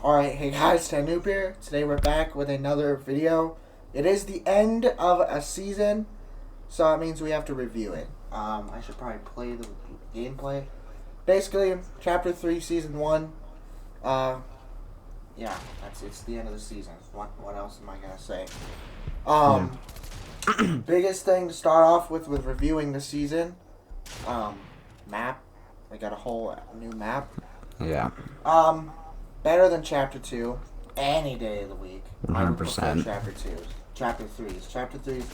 Alright, hey guys, Noob here. Today we're back with another video. It is the end of a season, so that means we have to review it. I should probably play the gameplay. Basically, Chapter 3, Season 1. Yeah, it's the end of the season. What else am I gonna say? Biggest thing to start off with reviewing the season, map. We got a whole new map. Yeah. Better than Chapter 2, any day of the week. 100%. Chapter 2's. Chapter 3's. Chapter 3's.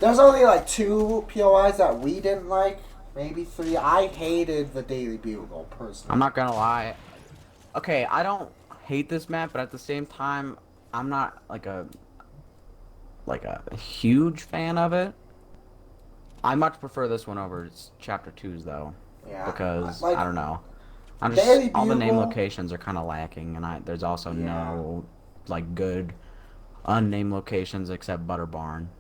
There's only like 2 POIs that we didn't like. Maybe 3. I hated the Daily Bugle, personally. I'm not gonna lie. Okay, I don't hate this map, but at the same time, I'm not like a huge fan of it. I much prefer this one over Chapter 2's though. Yeah. Because like, I don't know. All the name locations are kind of lacking, and there's also no like good unnamed locations except Butter Barn.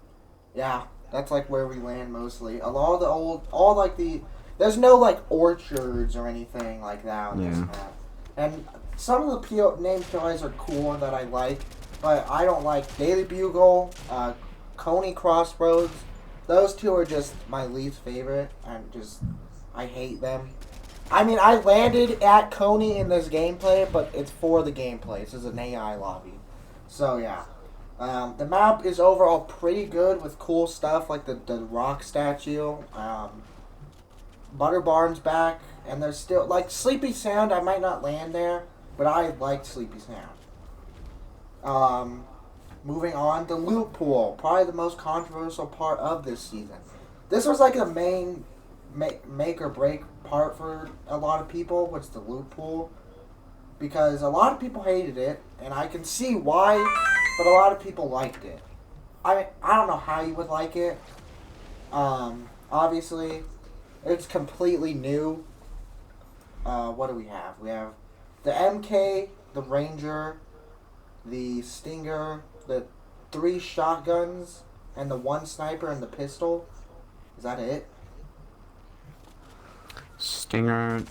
Yeah, that's like where we land mostly. A lot of the there's no like orchards or anything like that on this map. And some of the name POIs are cool that I like, but I don't like Daily Bugle, Coney Crossroads. Those 2 are just my least favorite. I hate them. I mean, I landed at Coney in this gameplay, but it's for the gameplay. This is an AI lobby. So, yeah. The map is overall pretty good with cool stuff like the rock statue. Butter Barn's back, and there's still, like, Sleepy Sound. I might not land there, but I liked Sleepy Sound. Moving on, the loot pool. Probably the most controversial part of this season. This was like the main make or break part for a lot of people, was the loot pool, because a lot of people hated it, and I can see why, but a lot of people liked it. I don't know how you would like it. Obviously, it's completely new. What do we have? We have the MK, the Ranger, the Stinger, the 3 shotguns, and the 1 sniper and the pistol. Is that it? Stinger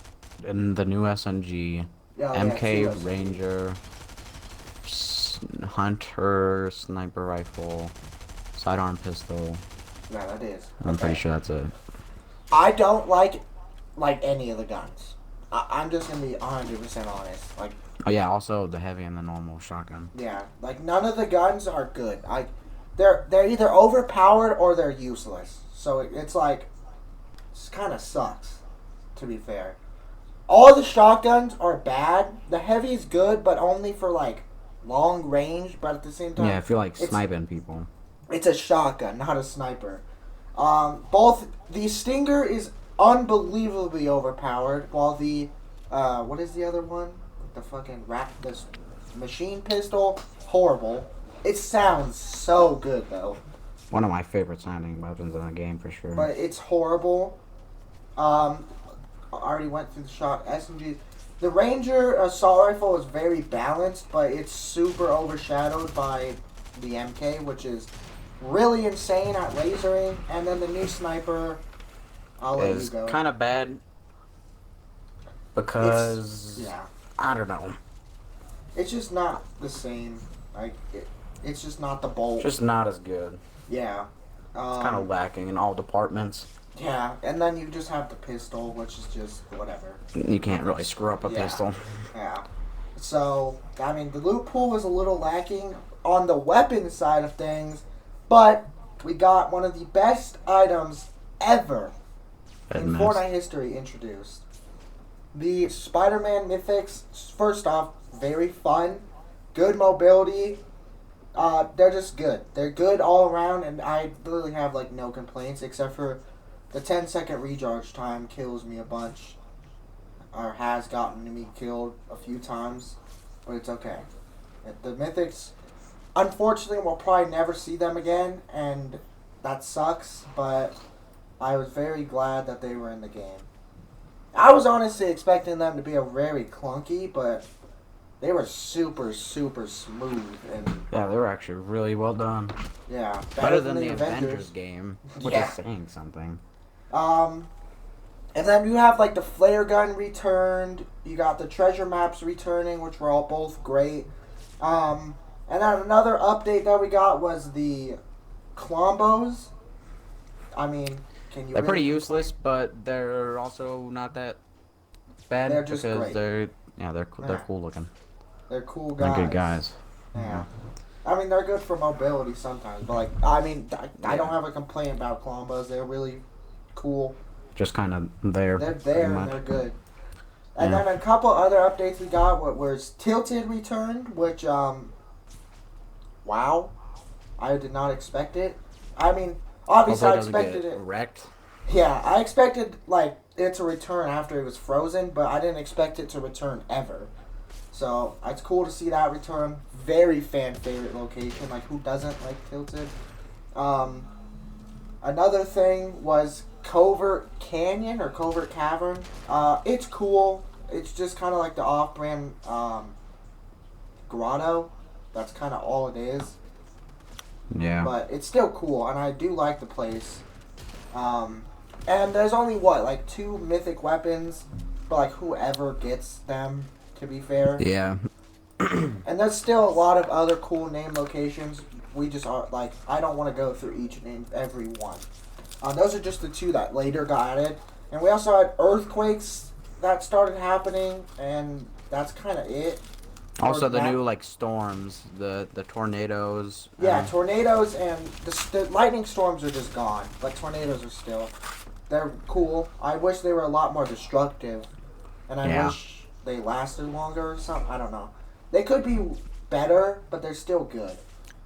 and the new SMG, MK, Ranger, Hunter, sniper rifle, sidearm pistol. Yeah, that is. I'm pretty sure that's it. I don't like any of the guns. I'm just gonna be 100% honest. Oh yeah, also the heavy and the normal shotgun. Yeah, none of the guns are good. They're either overpowered or they're useless. So it's kind of sucks, to be fair. All the shotguns are bad. The heavy is good, but only for long range. But at the same time, yeah, I feel like sniping people. It's a shotgun, not a sniper. Both the Stinger is unbelievably overpowered, while the what is the other one? The fucking this machine pistol, horrible. It sounds so good though. One of my favorite sounding weapons in the game for sure. But it's horrible. I already went through the shot SMG. The Ranger assault rifle is very balanced, but it's super overshadowed by the MK, which is really insane at lasering. And then the new sniper, I'll let you go. It's kind of bad because I don't know. It's just not the same. It's just not the bolt. Just not as good. Yeah. It's kind of lacking in all departments. Yeah, and then you just have the pistol, which is just whatever. You can't really screw up a pistol. Yeah. So, I mean, the loot pool was a little lacking on the weapon side of things, but we got one of the best items ever in Fortnite history introduced. The Spider-Man Mythics, first off, very fun, good mobility. They're just good. They're good all around, and I literally have no complaints except for the 10-second recharge time kills me a bunch, or has gotten me killed a few times, but it's okay. The Mythics, unfortunately, we'll probably never see them again, and that sucks, but I was very glad that they were in the game. I was honestly expecting them to be very clunky, but they were super, super smooth. Yeah, they were actually really well done. Yeah. Better than the Avengers game, which is saying something. And then you have like the flare gun returned. You got the treasure maps returning, which were all both great. And then another update that we got was the Clombos. I mean, can you? They're really pretty complain? useless, but they're also not that bad They're just because great. they're cool looking. They're cool They're guys. good guys. Yeah. I mean, they're good for mobility sometimes, but like, I mean, I don't Yeah. have a complaint about Clombos. They're really cool. Just kind of there. They're pretty there and much. they're good. And Yeah. then a couple other updates we got was Tilted returned, which wow, I did not expect it. I mean, obviously Hopefully I it doesn't expected get it. wrecked. Yeah, I expected like it to return after it was frozen, but I didn't expect it to return ever. So it's cool to see that return. Very fan favorite location. Like who doesn't like Tilted? Um, Another thing was Covert Canyon or Covert Cavern. It's cool. It's just kind of like the off-brand grotto. That's kind of all it is. Yeah. But it's still cool, and I do like the place. And there's only like 2 mythic weapons, but like whoever gets them, to be fair. Yeah. And there's still a lot of other cool name locations. We just are like I don't want to go through each name every one. Those are just the 2 that later got added, and we also had earthquakes that started happening, and that's kind of it. Also, the that- new like storms, the tornadoes. Yeah, tornadoes and the lightning storms are just gone, but tornadoes are still. They're cool. I wish they were a lot more destructive, and I Yeah. wish they lasted longer or something. I don't know. They could be better, but they're still good,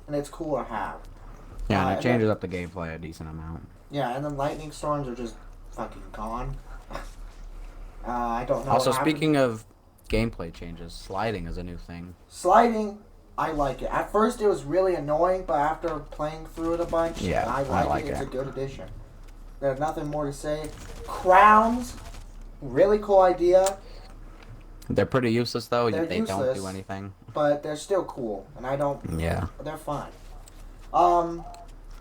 and it's cool to have. Yeah, and it and changes then- up the gameplay a decent amount. Yeah, and then lightning storms are just fucking gone. I don't know. Also, what happened. speaking of gameplay changes, sliding is a new thing. Sliding, I like it. At first, it was really annoying, but after playing through it a bunch, Yeah, I I like, like it. It's it. a good addition. There's nothing more to say. Crowns, really cool idea, They're pretty useless though. They're They don't useless. do anything. but they're still cool, and I don't. Yeah. They're fine.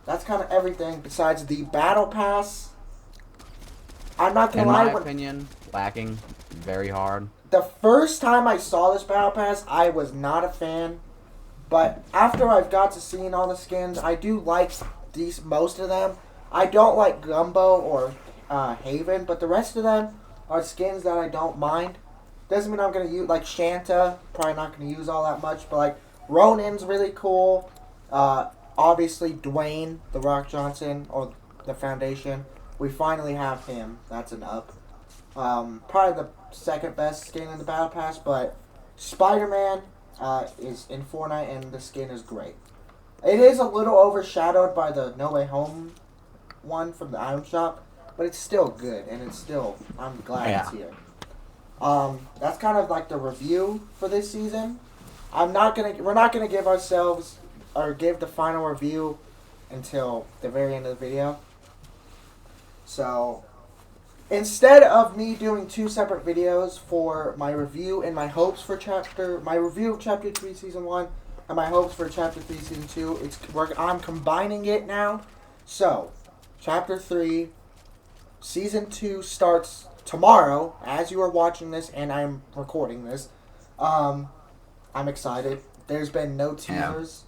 That's kind of everything besides the battle pass. I'm not gonna In lie. my When, opinion, lacking very hard. the first time I saw this battle pass, I was not a fan. But after I've got to seeing all the skins, I do like most of them. I don't like Gumbo or Haven, but the rest of them are skins that I don't mind. Doesn't mean I'm gonna use like Shanta. Probably not gonna use all that much, but like Ronin's really cool. Obviously Dwayne the Rock Johnson or the Foundation. We finally have him. That's an up. Probably the second best skin in the Battle Pass, but Spider-Man is in Fortnite, and the skin is great. It is a little overshadowed by the No Way Home one from the item shop, but it's still good, and it's still, I'm glad it's here. That's kind of like the review for this season. We're not gonna give ourselves or give the final review until the very end of the video. So instead of me doing 2 separate videos for my review and my hopes for my review of Chapter 3 Season 1 and my hopes for Chapter 3 Season 2, I'm combining it now. So, Chapter 3 Season 2 starts tomorrow as you are watching this and I'm recording this. I'm excited. There's been no teasers,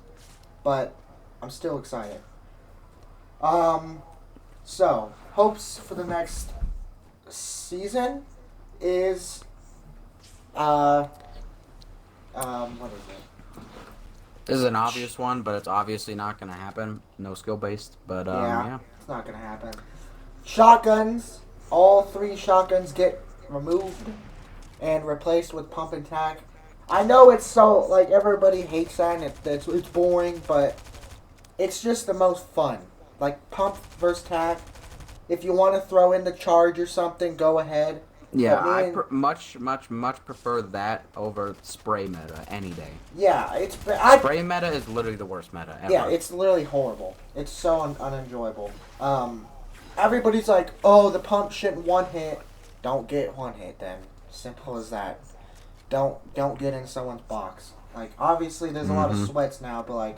but I'm still excited. So, hopes for the next season is what is it? This is an obvious one, but it's obviously not gonna happen. No skill based, but yeah. It's not gonna happen. Shotguns, all 3 shotguns get removed and replaced with pump and tack. I know it's so like everybody hates that and it's boring, but it's just the most fun. Like pump versus tack. If you want to throw in the charge or something, go ahead. Yeah, But me I and- much prefer that over spray meta any day. Yeah, Spray meta is literally the worst meta ever. Yeah, it's literally horrible. It's so unenjoyable. Everybody's like, oh, the pump shouldn't one hit. Don't get one hit then. Simple as that. Don't get in someone's box. Like obviously there's a lot of sweats now, but like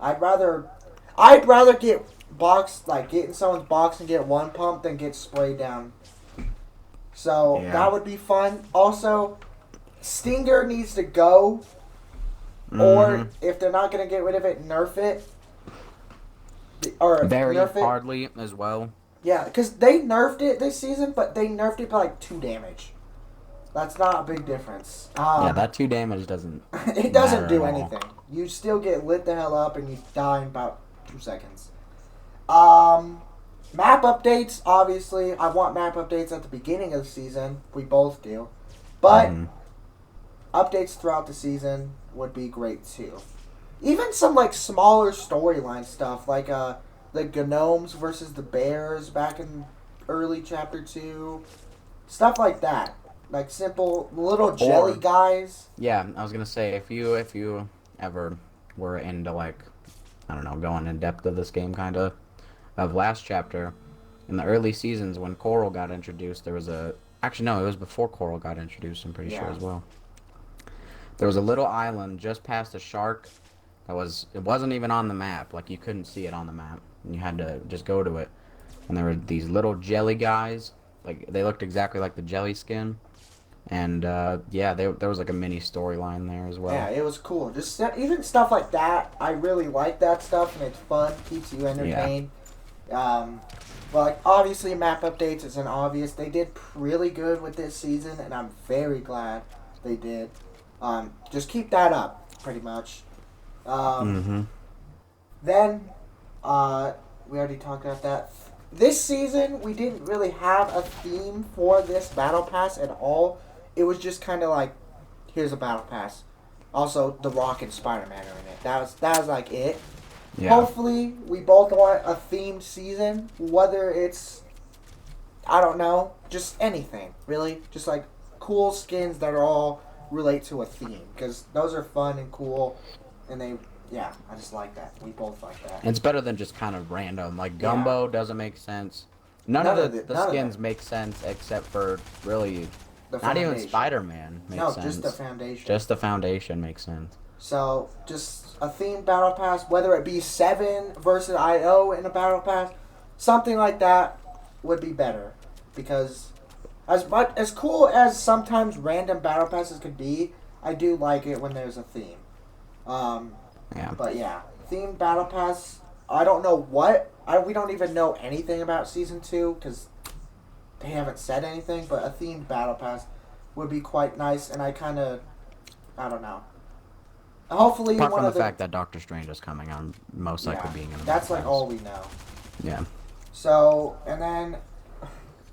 I'd rather get in someone's box and get 1 pump than get sprayed down So Yeah. that would be fun. Also, Stinger needs to go, or Mm-hmm. if they're not gonna get rid of it, nerf it, or Very nerf it. hardly as well. Yeah, because they nerfed it this season, but they nerfed it by like 2 damage. That's not a big difference. Yeah, that 2 damage doesn't It doesn't matter at do all. anything. You still get lit the hell up and you die in about 2 seconds. Um, Map updates. Obviously, I want map updates at the beginning of the season. We both do, but Mm-hmm. updates throughout the season would be great too. Even some like smaller storyline stuff, like the gnomes versus the bears back in early chapter 2, stuff like that. Like simple little jelly Or guys. yeah, I was gonna say if you ever were into like I don't know going in depth of this game kind of last chapter in the early seasons when Coral got introduced, there was a actually no, it was before Coral got introduced. I'm pretty sure Yeah. as well. There was a little island just past a shark that was it wasn't even on the map. Like you couldn't see it on the map, and you had to just go to it. And there were these little jelly guys. Like they looked exactly like the jelly skin. And yeah, there was like a mini storyline there as Yeah, well. it was cool. Just even stuff like that. I really like that stuff, and it's fun. Keeps you Yeah. entertained. Um, but like obviously, map updates isn't obvious. They did really good with this season, and I'm very glad they did. Just keep that up, pretty much. Um, Mm-hmm. then, we already talked about that. This season, we didn't really have a theme for this battle pass at all. It was just kind of like, here's a battle pass. Also, The Rock and Spider Man are in it. That was like it. Yeah. Hopefully, we both want a themed season. Whether it's, I don't know, just anything really, just like cool skins that are all relate to a theme because those are fun and cool, and they, yeah, I just like that. We both like that. It's better than just kind of random. Like Yeah, Gumbo doesn't make sense. None of the none of them. skins make sense except for really The not even foundation. Spider-Man makes No, sense. just the foundation. Just the foundation makes sense. So just a themed battle pass, whether it be 7 versus IO in a battle pass, something like that would be better. Because as cool as sometimes random battle passes could be, I do like it when there's a theme. Um, Yeah. but yeah, themed battle pass. I don't know we don't even know anything about season 2 because they haven't said anything. But a themed battle pass would be quite nice, and I don't know. Hopefully, Apart one from the of the fact that Doctor Strange is coming on, most likely yeah, being in the that's battle like pass. all we know. Yeah. So, and then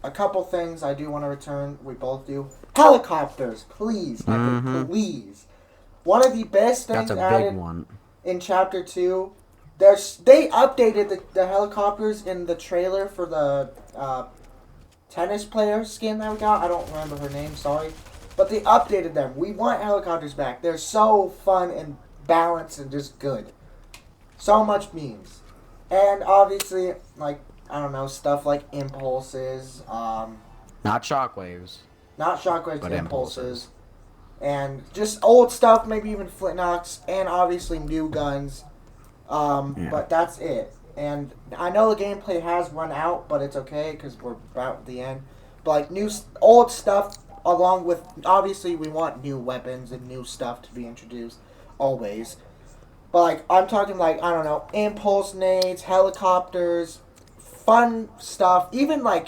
a couple things I do want to return. We both do. Helicopters, please, Epic, Mm-hmm. please. One of the best That's things a big added one. in chapter 2. They updated the helicopters in the trailer for the tennis player skin that we got. I don't remember her name, sorry. But they updated them. We want helicopters back. They're so fun and balanced and just good. So much memes. And obviously, like, I don't know, stuff like impulses, Not shockwaves, not shockwaves, but impulses. impulses. And just old stuff, maybe even flint knocks, and obviously new guns. Yeah. But that's it. And I know the gameplay has run out, but it's okay because we're about at the end. But like old stuff, along with obviously we want new weapons and new stuff to be introduced, always. But like I'm talking like I don't know, impulse nades, helicopters, fun stuff. Even like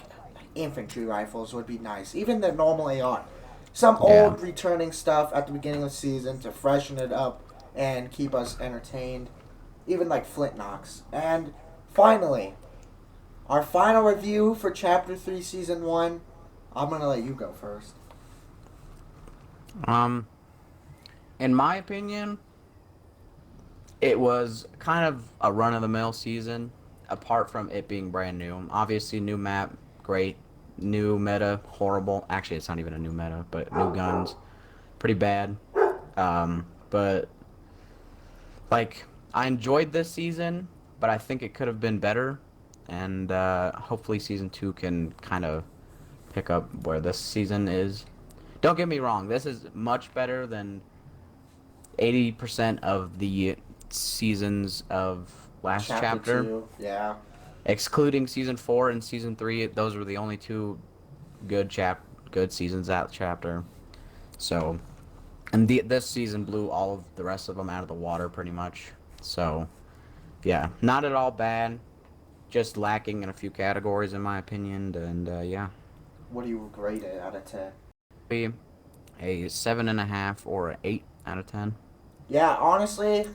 infantry rifles would be nice. Even the normal AR. Some Yeah. old returning stuff at the beginning of the season to freshen it up and keep us entertained. Even like flint knocks. And finally, our final review for Chapter 3, Season 1. I'm going to let you go first. In my opinion, it was kind of a run-of-the-mill season, apart from it being brand new. Obviously, new map, great. New meta, horrible. Actually, it's not even a new meta, but new guns, pretty bad. But like, I enjoyed this season, but I think it could have been better, and hopefully season 2 can kind of pick up where this season is. Don't get me wrong, this is much better than 80% of the seasons of last chapter. 2, yeah. Excluding season 4 and season 3, those were the only two good seasons that chapter. So, and this season blew all of the rest of them out of the water pretty much. So, yeah, not at all bad. Just lacking in a few categories, in my opinion. And yeah, What do you rate it out of 10? be a 7.5 or an 8 out of 10. Yeah, honestly,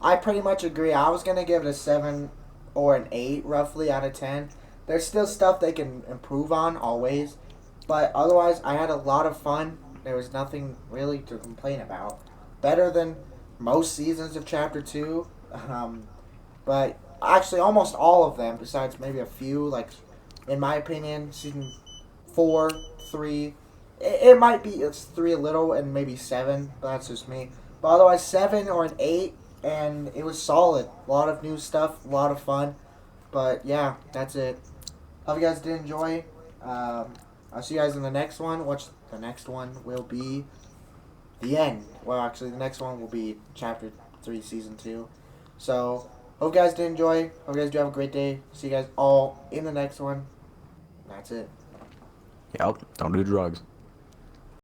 I pretty much agree. I was gonna give it a 7 or an 8, roughly out of 10. There's still stuff they can improve on always, but otherwise, I had a lot of fun. There was nothing really to complain about. Better than most seasons of Chapter Two, but actually almost all of them, besides maybe a few. Like, in my opinion, season 4, 3. It might be it's 3 a little and maybe 7, but that's just me. But otherwise, 7 or an 8, and it was solid. A lot of new stuff, a lot of fun. But yeah, that's it. Hope you guys did enjoy. I'll see you guys in the next one. Which the next one will be the end. Well, actually, the next one will be Chapter 3, Season 2. So, hope you guys did enjoy. Hope you guys do have a great day. See you guys all in the next one. That's it. Yep, don't do drugs.